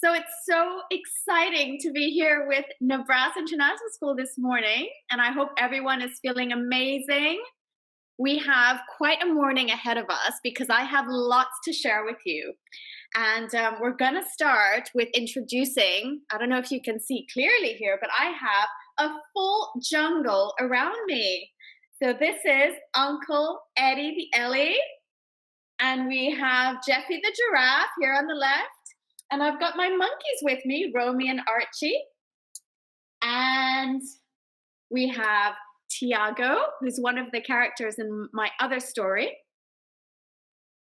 So it's so exciting to be here with Nibras International School this morning, and I hope everyone is feeling amazing. We have quite a morning ahead of us because I have lots to share with you. And we're going to start with introducing, I don't know if you can see clearly here, but I have a full jungle around me. So this is Uncle Eddie the Ellie, and we have Jeffy the giraffe here on the left. And I've got my monkeys with me, Romy and Archie. And we have Thiago, who's one of the characters in my other story.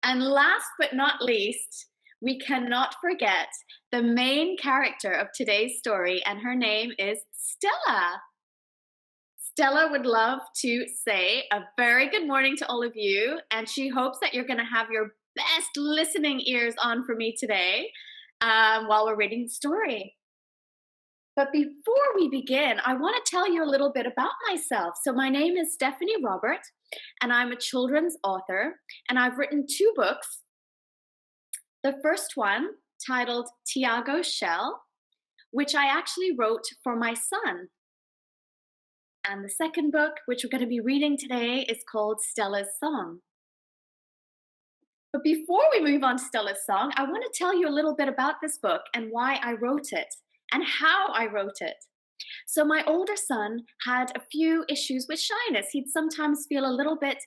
And last but not least, we cannot forget the main character of today's story, and her name is Stella. Stella would love to say a very good morning to all of you, and she hopes that you're going to have your best listening ears on for me today while we're reading the story. But before we begin, I want to tell you a little bit about myself. So my name is Stephanie Robert, and I'm a children's author, and I've written 2 books. The first one, titled Thiago's Shell, which I actually wrote for my son. And the second book, which we're going to be reading today, is called Stella's Song. But before we move on to Stella's Song, I want to tell you a little bit about this book and why I wrote it and how I wrote it. So my older son had a few issues with shyness. He'd sometimes feel a little bit,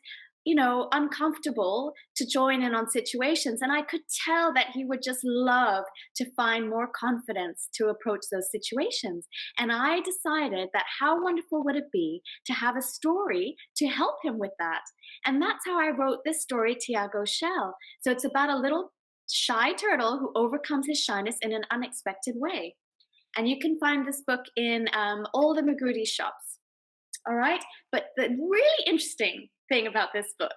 uncomfortable to join in on situations. And I could tell that he would just love to find more confidence to approach those situations. And I decided that how wonderful would it be to have a story to help him with that. And that's how I wrote this story, Thiago's Shell. So it's about a little shy turtle who overcomes his shyness in an unexpected way. And you can find this book in all the Magrudy shops. All right? But the really interesting thing about this book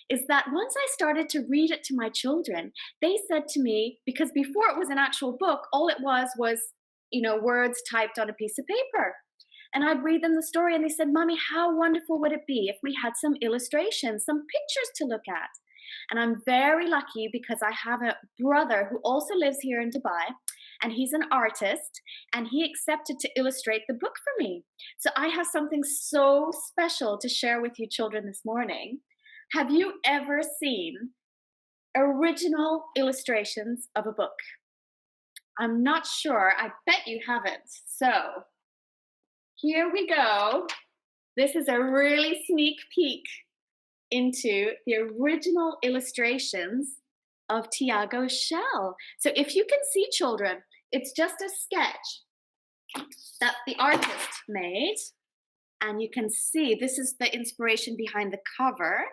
is that once I started to read it to my children, they said to me, because before it was an actual book, all it was, words typed on a piece of paper. And I'd read them the story and they said, Mommy, how wonderful would it be if we had some illustrations, some pictures to look at? And I'm very lucky because I have a brother who also lives here in Dubai, and he's an artist, and he accepted to illustrate the book for me. So I have something so special to share with you children this morning. Have you ever seen original illustrations of a book? I'm not sure. I bet you haven't. So here we go. This is a really sneak peek into the original illustrations of Thiago's Shell. So if you can see, children, it's just a sketch that the artist made. And you can see this is the inspiration behind the cover.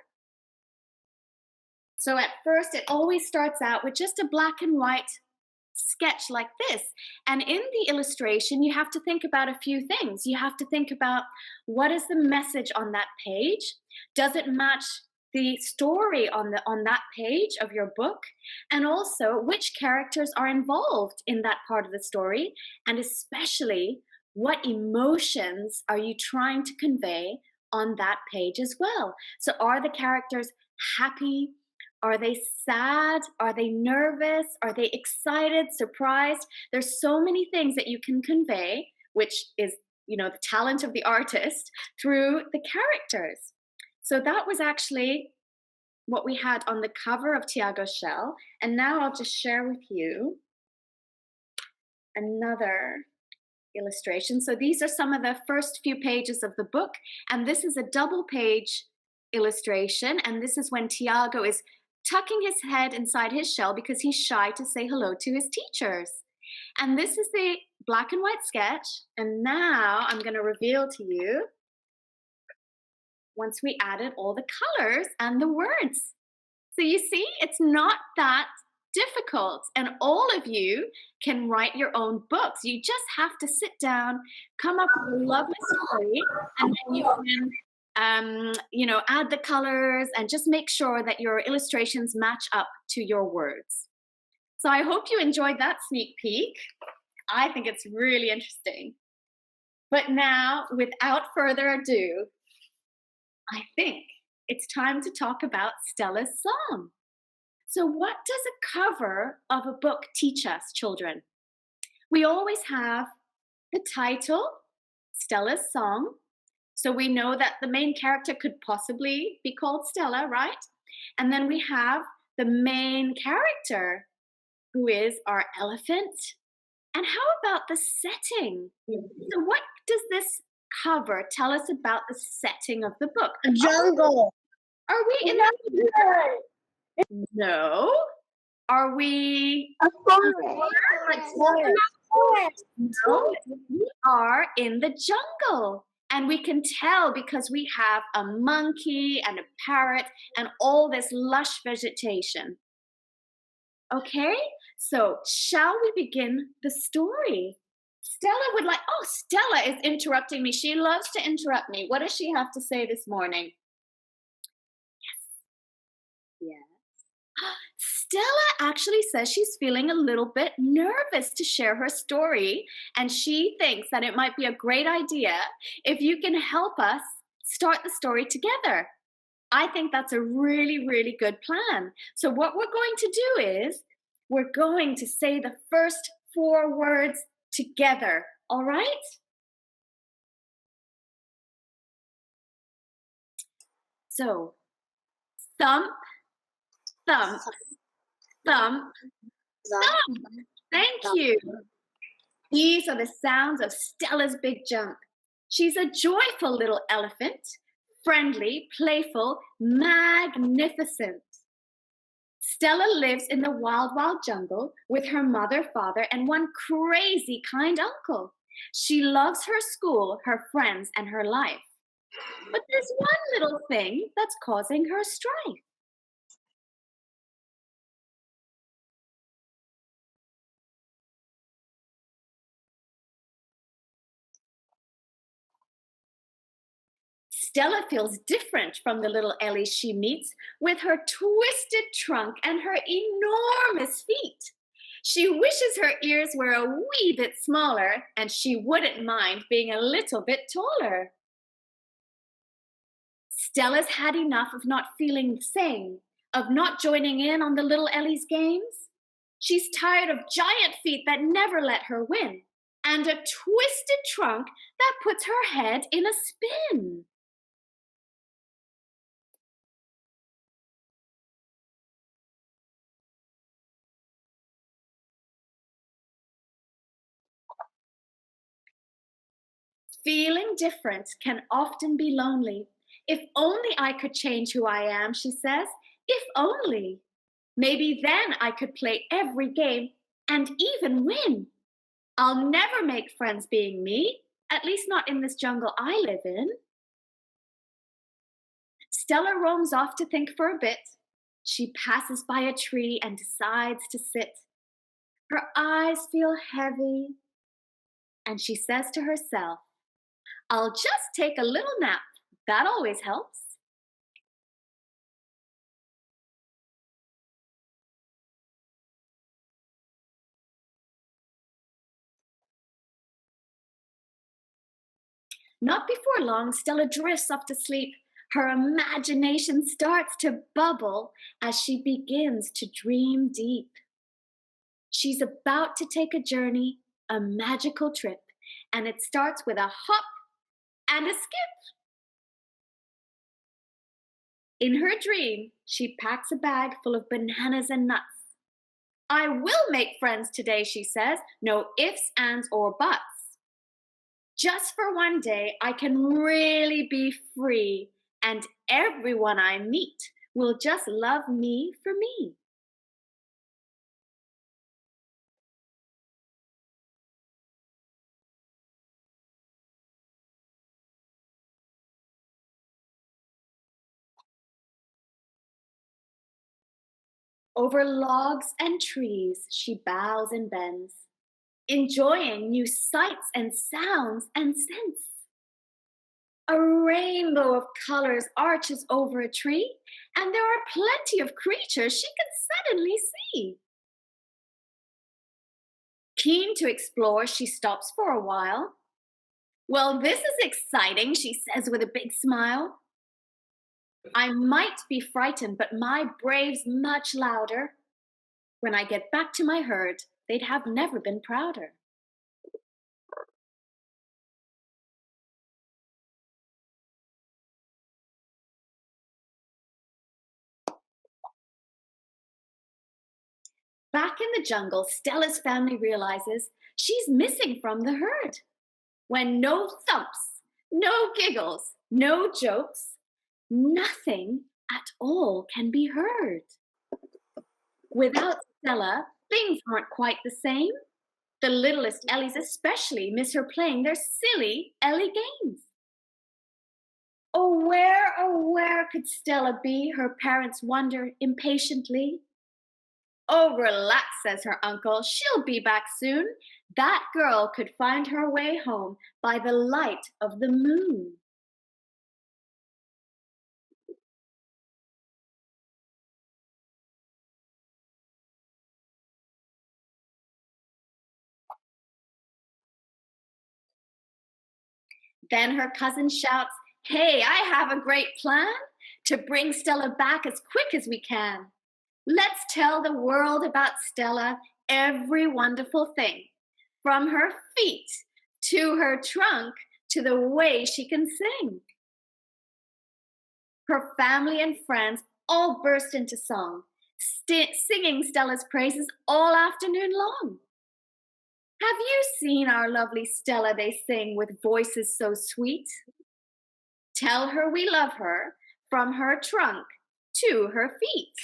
So at first, it always starts out with just a black and white sketch like this. And in the illustration, you have to think about a few things. You have to think about, what is the message on that page? Does it match the story on that page of your book? And also, which characters are involved in that part of the story? And especially, what emotions are you trying to convey on that page as well? So are the characters happy? Are they sad? Are they nervous? Are they excited, surprised? There's so many things that you can convey, which is, the talent of the artist, through the characters. So that was actually what we had on the cover of Thiago's Shell. And now I'll just share with you another illustration. So these are some of the first few pages of the book. And this is a double page illustration. And this is when Thiago is tucking his head inside his shell because he's shy to say hello to his teachers. And this is the black and white sketch. And now I'm going to reveal to you, once we added all the colors and the words. So you see, it's not that difficult, and all of you can write your own books. You just have to sit down, come up with a lovely story, and then you can add the colors and just make sure that your illustrations match up to your words. So I hope you enjoyed that sneak peek. I think it's really interesting. But now, without further ado, I think it's time to talk about Stella's song. So what does a cover of a book teach us, children? We always have the title, Stella's song. So we know that the main character could possibly be called Stella, right? And then we have the main character, who is our elephant. And how about the setting? So, what does this cover tell us about the setting of the book? A jungle. Are we in the No. Are we A forest. No, we are in the jungle. And we can tell because we have a monkey and a parrot and all this lush vegetation. Okay, so shall we begin the story? Stella would like, oh, Stella is interrupting me. She loves to interrupt me. What does she have to say this morning? Yes. Stella actually says she's feeling a little bit nervous to share her story, and she thinks that it might be a great idea if you can help us start the story together. I think that's a really, really good plan. So, what we're going to do is we're going to say the first 4 words together, all right? So, thump, thump, thump, thump. Thank you. These are the sounds of Stella's big jump. She's a joyful little elephant, friendly, playful, magnificent. Stella lives in the wild, wild jungle with her mother, father, and one crazy, kind uncle. She loves her school, her friends, and her life. But there's one little thing that's causing her strife. Stella feels different from the little Ellie she meets with her twisted trunk and her enormous feet. She wishes her ears were a wee bit smaller and she wouldn't mind being a little bit taller. Stella's had enough of not feeling the same, of not joining in on the little Ellie's games. She's tired of giant feet that never let her win, and a twisted trunk that puts her head in a spin. Feeling different can often be lonely. If only I could change who I am, she says. If only. Maybe then I could play every game and even win. I'll never make friends being me, at least not in this jungle I live in. Stella roams off to think for a bit. She passes by a tree and decides to sit. Her eyes feel heavy, and she says to herself, I'll just take a little nap. That always helps. Not before long, Stella drifts off to sleep. Her imagination starts to bubble as she begins to dream deep. She's about to take a journey, a magical trip, and it starts with a hop and a skip. In her dream, she packs a bag full of bananas and nuts. I will make friends today, she says. No ifs, ands, or buts. Just for one day, I can really be free, and everyone I meet will just love me for me. Over logs and trees, she bows and bends, enjoying new sights and sounds and scents. A rainbow of colors arches over a tree, and there are plenty of creatures she can suddenly see. Keen to explore, she stops for a while. Well, this is exciting, she says with a big smile. I might be frightened, but my brave's much louder. When I get back to my herd, they'd have never been prouder. Back in the jungle, Stella's family realizes she's missing from the herd. When no thumps, no giggles, no jokes, nothing at all can be heard. Without Stella, things aren't quite the same. The littlest Ellies especially miss her playing their silly Ellie games. Oh, where could Stella be? Her parents wonder impatiently. Oh, relax, says her uncle. She'll be back soon. That girl could find her way home by the light of the moon. Then her cousin shouts, hey, I have a great plan to bring Stella back as quick as we can. Let's tell the world about Stella every wonderful thing, from her feet to her trunk to the way she can sing. Her family and friends all burst into song, singing Stella's praises all afternoon long. Have you seen our lovely Stella, they sing, with voices so sweet? Tell her we love her from her trunk to her feet.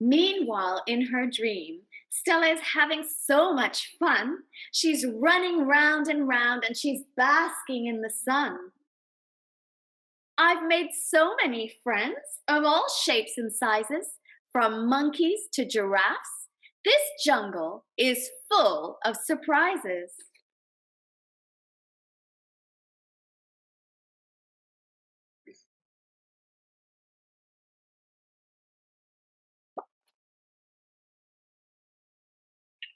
Meanwhile, in her dream, Stella is having so much fun. She's running round and round and she's basking in the sun. I've made so many friends of all shapes and sizes, from monkeys to giraffes. This jungle is full of surprises.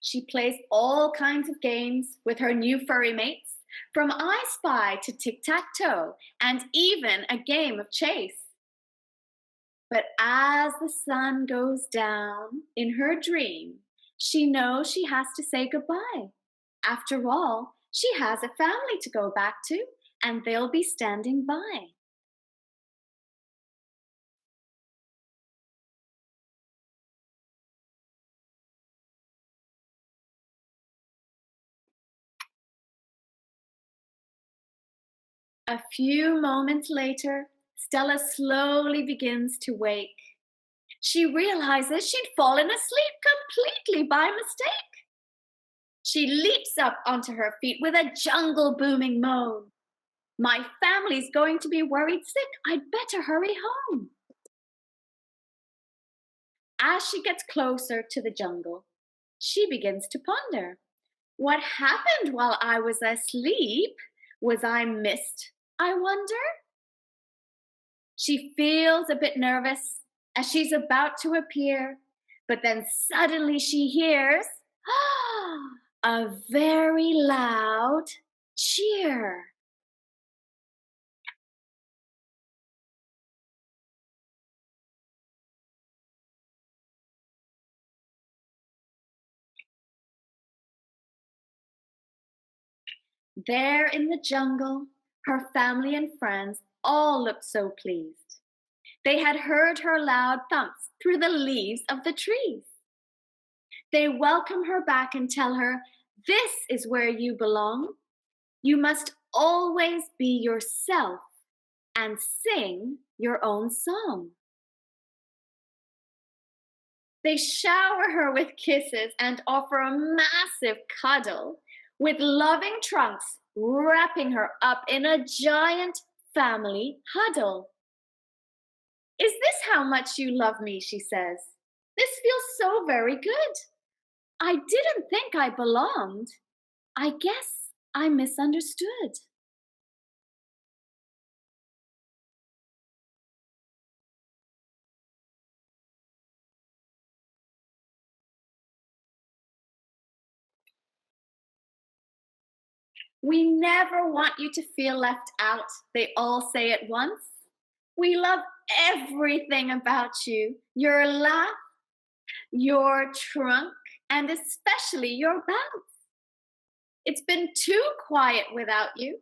She plays all kinds of games with her new furry mates, from I Spy to tic-tac-toe, and even a game of chase. But as the sun goes down in her dream, she knows she has to say goodbye. After all, she has a family to go back to, and they'll be standing by. A few moments later, Stella slowly begins to wake. She realizes she'd fallen asleep completely by mistake. She leaps up onto her feet with a jungle booming moan. My family's going to be worried sick. I'd better hurry home. As she gets closer to the jungle, she begins to ponder. What happened while I was asleep? Was I missed, I wonder? She feels a bit nervous as she's about to appear, but then suddenly she hears a very loud cheer. There in the jungle, her family and friends all looked so pleased. They had heard her loud thumps through the leaves of the trees. They welcome her back and tell her, this is where you belong. You must always be yourself and sing your own song. They shower her with kisses and offer a massive cuddle, with loving trunks wrapping her up in a giant family huddle. Is this how much you love me? She says. This feels so very good. I didn't think I belonged. I guess I misunderstood. We never want you to feel left out, they all say at once. We love everything about you. Your laugh, your trunk, and especially your bounce. It's been too quiet without you.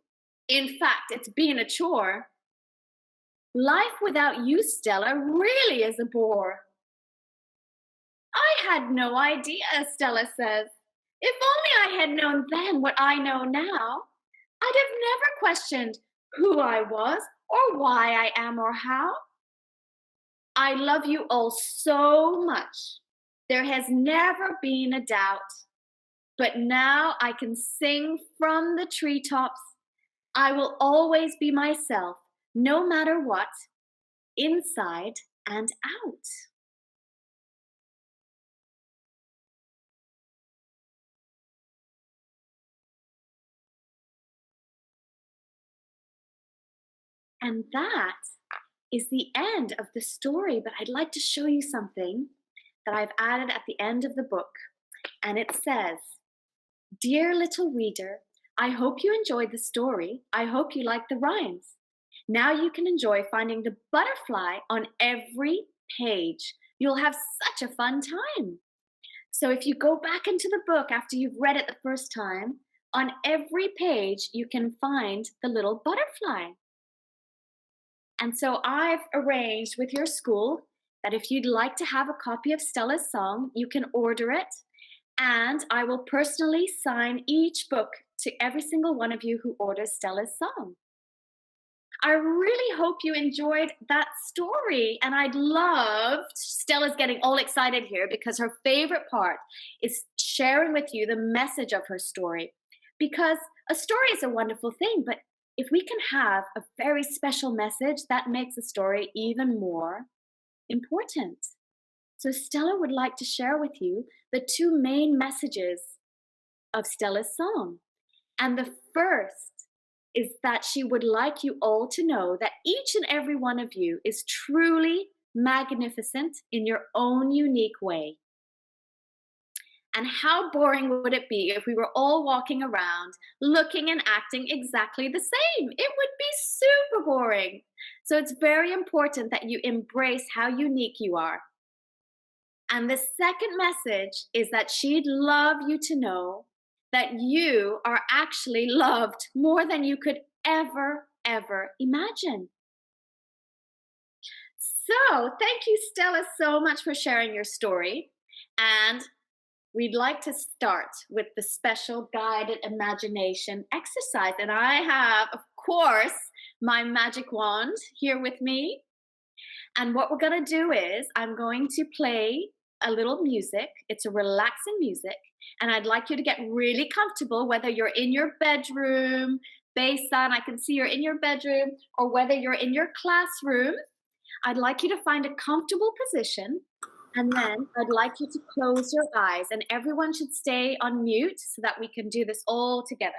In fact, it's been a chore. Life without you, Stella, really is a bore. I had no idea, Stella says. If only I had known then what I know now, I'd have never questioned who I was or why I am or how. I love you all so much. There has never been a doubt. But now I can sing from the treetops. I will always be myself, no matter what, inside and out. And that is the end of the story, but I'd like to show you something that I've added at the end of the book. And it says, "Dear little reader, I hope you enjoyed the story. I hope you liked the rhymes. Now you can enjoy finding the butterfly on every page. You'll have such a fun time." So if you go back into the book after you've read it the first time, on every page you can find the little butterfly. And so I've arranged with your school that if you'd like to have a copy of Stella's song, you can order it. And I will personally sign each book to every single one of you who orders Stella's song. I really hope you enjoyed that story. And I'd love, Stella's getting all excited here because her favorite part is sharing with you the message of her story. Because a story is a wonderful thing, but if we can have a very special message, that makes the story even more important. So Stella would like to share with you the two main messages of Stella's song. And the first is that she would like you all to know that each and every one of you is truly magnificent in your own unique way. And how boring would it be if we were all walking around looking and acting exactly the same? It would be super boring. So it's very important that you embrace how unique you are. And the second message is that she'd love you to know that you are actually loved more than you could ever imagine. So thank you, Stella, so much for sharing your story. And we'd like to start with the special guided imagination exercise. And I have, of course, my magic wand here with me. And what we're going to do is I'm going to play a little music. It's a relaxing music. And I'd like you to get really comfortable, whether you're in your bedroom, Basin, I can see you're in your bedroom, or whether you're in your classroom. I'd like you to find a comfortable position. And then I'd like you to close your eyes, and everyone should stay on mute so that we can do this all together.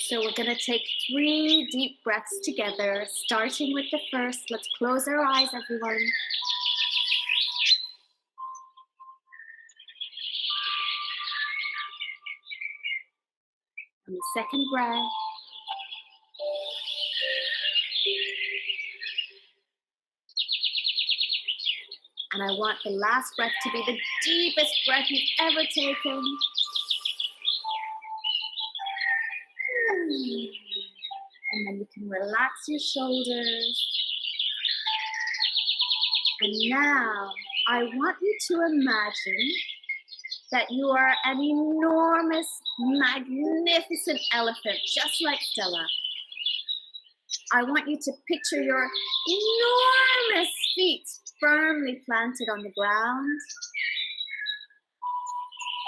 So we're going to take 3 deep breaths together, starting with the first. Let's close our eyes, everyone. And the second breath. And I want the last breath to be the deepest breath you've ever taken. And then you can relax your shoulders. And now I want you to imagine that you are an enormous, magnificent elephant, just like Stella. I want you to picture your enormous feet firmly planted on the ground,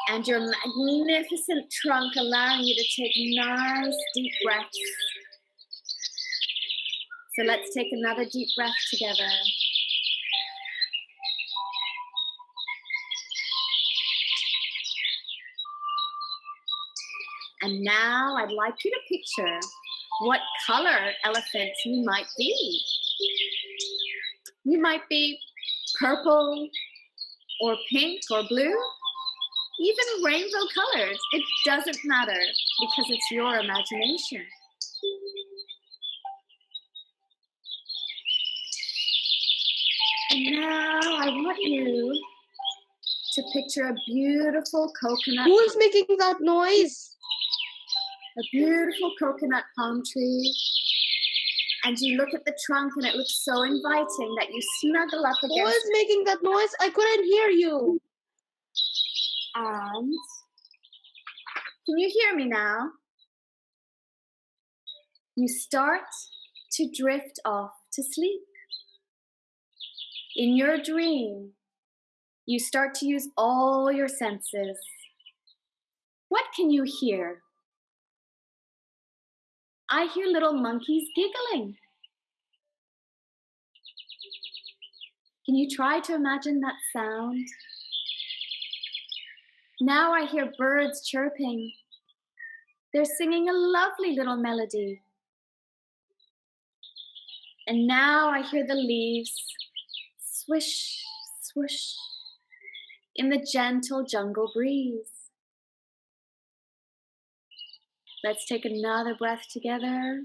and your magnificent trunk allowing you to take nice deep breaths. So let's take another deep breath together. And now I'd like you to picture what color elephant you might be. You might be purple or pink or blue. even rainbow colors. It doesn't matter because it's your imagination. And now I want you to picture a beautiful coconut. Who is making that noise? A beautiful coconut palm tree. And you look at the trunk and it looks so inviting that you snuggle up against it. Who is making that noise? I couldn't hear you. And can you hear me now? You start to drift off to sleep. In your dream, you start to use all your senses. What can you hear? I hear little monkeys giggling. Can you try to imagine that sound? Now I hear birds chirping. They're singing a lovely little melody. And now I hear the leaves swish, swish in the gentle jungle breeze. Let's take another breath together.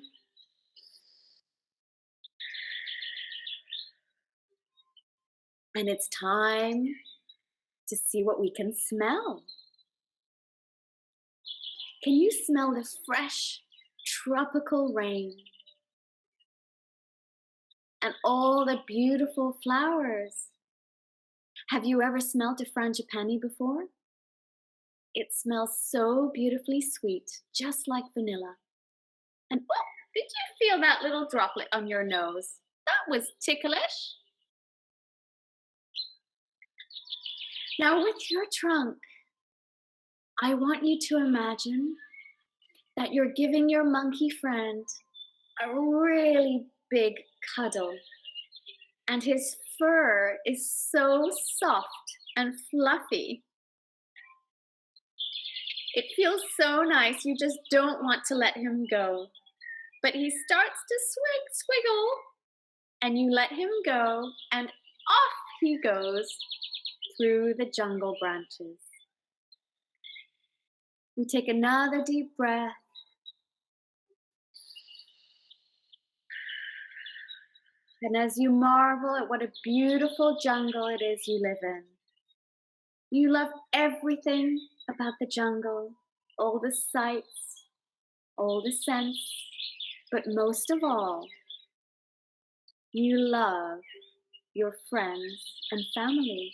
And it's time to see what we can smell. Can you smell the fresh tropical rain? And all the beautiful flowers. Have you ever smelled a frangipani before? It smells so beautifully sweet, just like vanilla. And oh, did you feel that little droplet on your nose? That was ticklish. Now with your trunk, I want you to imagine that you're giving your monkey friend a really big cuddle. And his fur is so soft and fluffy. It feels so nice, you just don't want to let him go. But he starts to swiggle, and you let him go, and off he goes through the jungle branches. We take another deep breath. And as you marvel at what a beautiful jungle it is you live in, you love everything about the jungle, all the sights, all the scents, but most of all, you love your friends and family.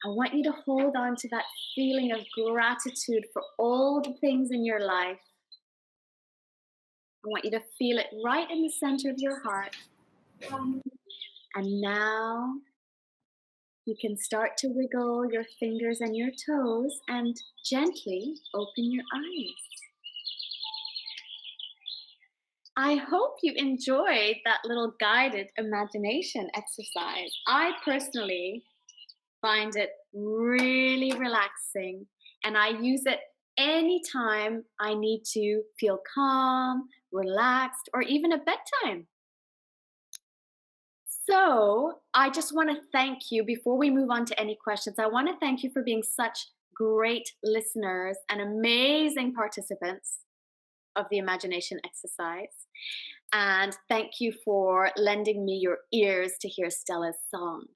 I want you to hold on to that feeling of gratitude for all the things in your life. I want you to feel it right in the center of your heart. And now you can start to wiggle your fingers and your toes and gently open your eyes. I hope you enjoyed that little guided imagination exercise. I personally find it really relaxing, and I use it anytime I need to feel calm, relaxed, or even at bedtime. So I just want to thank you before we move on to any questions. I want to thank you for being such great listeners and amazing participants of the imagination exercise. And thank you for lending me your ears to hear Stella's song.